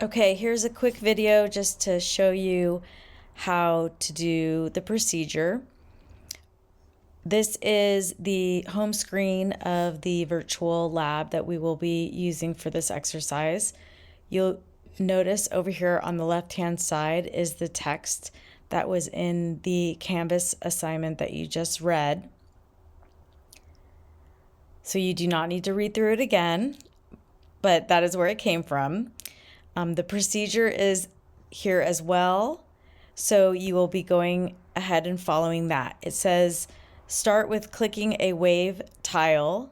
Okay, here's a quick video just to show you how to do the procedure. This is the home screen of the virtual lab that we will be using for this exercise. You'll notice over here on the left-hand side is the text that was in the Canvas assignment that you just read. So you do not need to read through it again, but that is where it came from. The procedure is here as well, so you will be going ahead and following that. It says start with clicking a wave tile,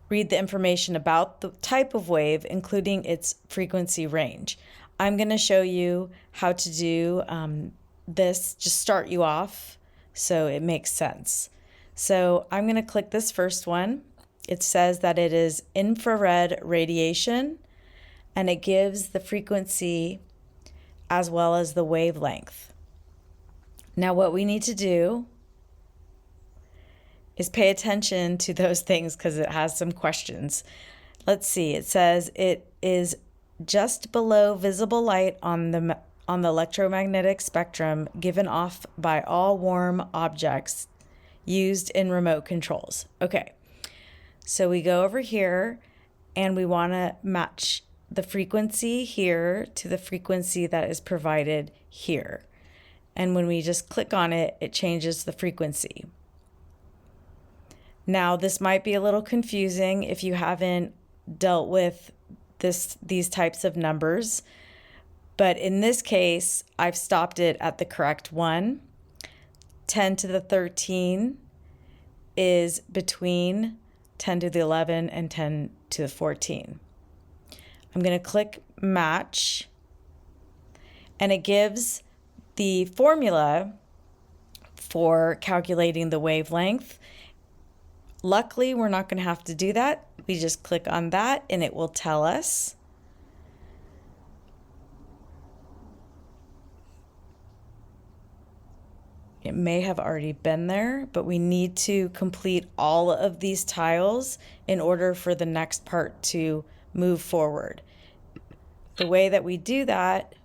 read the information about the type of wave, including its frequency range. I'm going to show you how to do this, just start you off so it makes sense. So I'm going to click this first one. It says that it is infrared radiation, and it gives the frequency as well as the wavelength. Now what we need to do is pay attention to those things because it has some questions. Let's see, it says it is just below visible light on the electromagnetic spectrum given off by all warm objects used in remote controls. Okay, so we go over here and we want to match the frequency here to the frequency that is provided here. And when we just click on it, it changes the frequency. Now, this might be a little confusing if you haven't dealt with these types of numbers, but in this case, I've stopped it at the correct one. 10 to the 13 is between 10 to the 11 and 10 to the 14. I'm going to click match, and it gives the formula for calculating the wavelength. Luckily, we're not going to have to do that. We just click on that and it will tell us. It may have already been there, but we need to complete all of these tiles in order for the next part to move forward. The way that we do that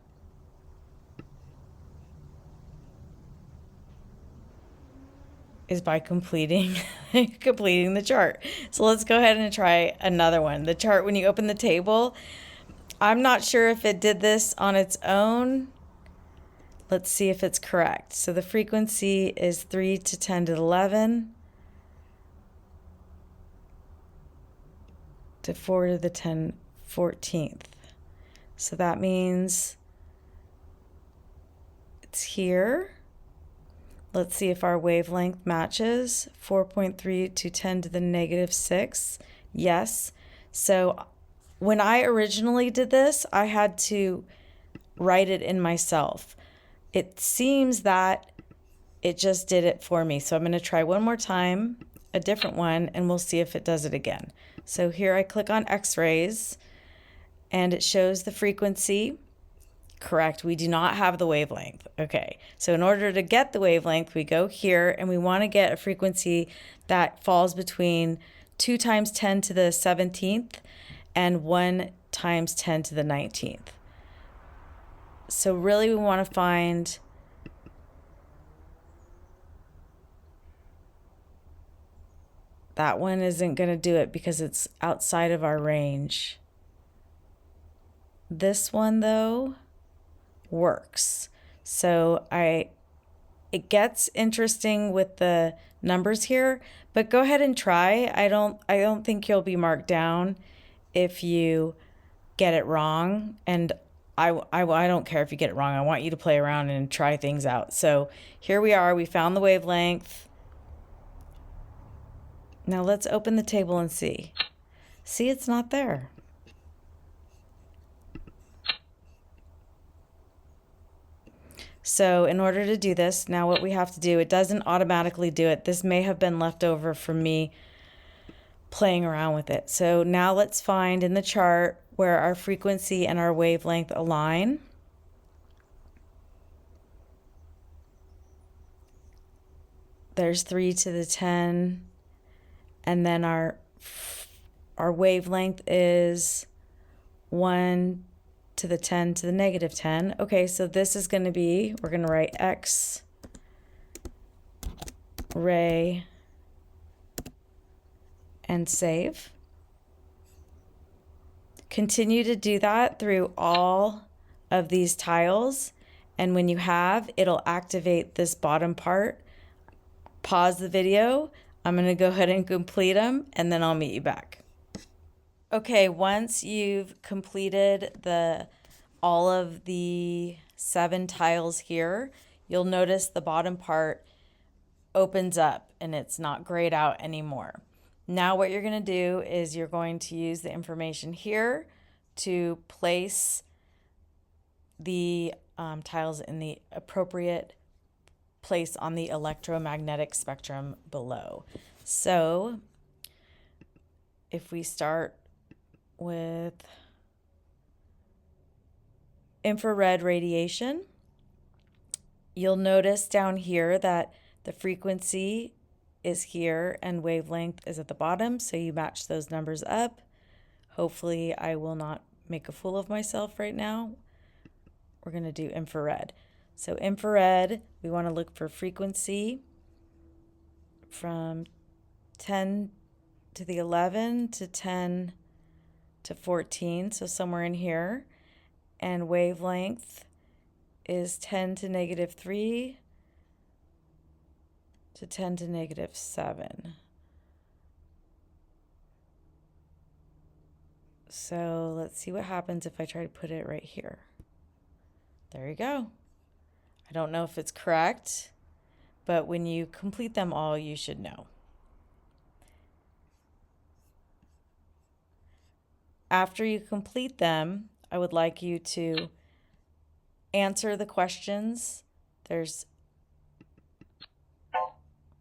is by completing the chart. So let's go ahead and try another one. The chart, when you open the table, I'm not sure if it did this on its own. Let's see if it's correct. So the frequency is 3 to 10 to the 11 to 4 to the 10 14th. So that means it's here. Let's see if our wavelength matches. 4.3 to 10 to the negative 6. Yes. So when I originally did this, I had to write it in myself. It seems that it just did it for me. So I'm going to try one more time, a different one, and we'll see if it does it again. So here I click on X-rays, and it shows the frequency. Correct, we do not have the wavelength. Okay, so in order to get the wavelength, we go here and we want to get a frequency that falls between 2 times 10 to the 17th and 1 times 10 to the 19th. So really we want to find that one isn't going to do it because it's outside of our range. This one though works. So it gets interesting with the numbers here, but go ahead and try. I don't think you'll be marked down if you get it wrong, and I don't care if you get it wrong. I want you to play around and try things out. So here we are, we found the wavelength. Now let's open the table and see. See, it's not there. So in order to do this, now what we have to do, it doesn't automatically do it. This may have been left over from me playing around with it. So now let's find in the chart where our frequency and our wavelength align. There's 3 to the 10, and then our wavelength is 1 to the 10 to the negative 10. Okay, so this is going to be, we're going to write X ray and save. Continue to do that through all of these tiles, and when you have, it'll activate this bottom part. Pause the video. I'm going to go ahead and complete them, and then I'll meet you back. Okay, once you've completed all of the 7 tiles here, you'll notice the bottom part opens up and it's not grayed out anymore. Now what you're going to do is you're going to use the information here to place the tiles in the appropriate place on the electromagnetic spectrum below. So if we start with infrared radiation, you'll notice down here that the frequency is here and wavelength is at the bottom, so you match those numbers up. Hopefully I will not make a fool of myself right now. We're going to do infrared. So infrared, we want to look for frequency from 10 to the 11 to 10 to 14, so somewhere in here. And wavelength is 10 to negative 3 to 10 to negative 7. So let's see what happens if I try to put it right here. There you go. I don't know if it's correct, but when you complete them all, you should know. After you complete them, I would like you to answer the questions. There's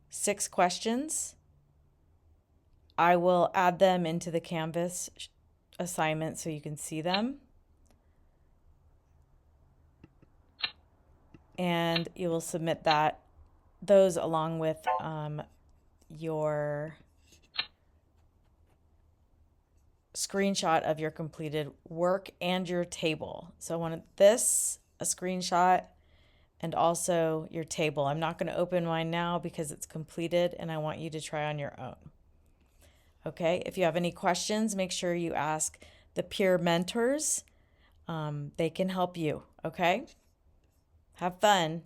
6 questions. I will add them into the Canvas assignment so you can see them. And you will submit those along with your screenshot of your completed work and your table. So I wanted this, a screenshot, and also your table. I'm not going to open mine now because it's completed and I want you to try on your own. Okay, if you have any questions, make sure you ask the peer mentors. They can help you, okay? Have fun.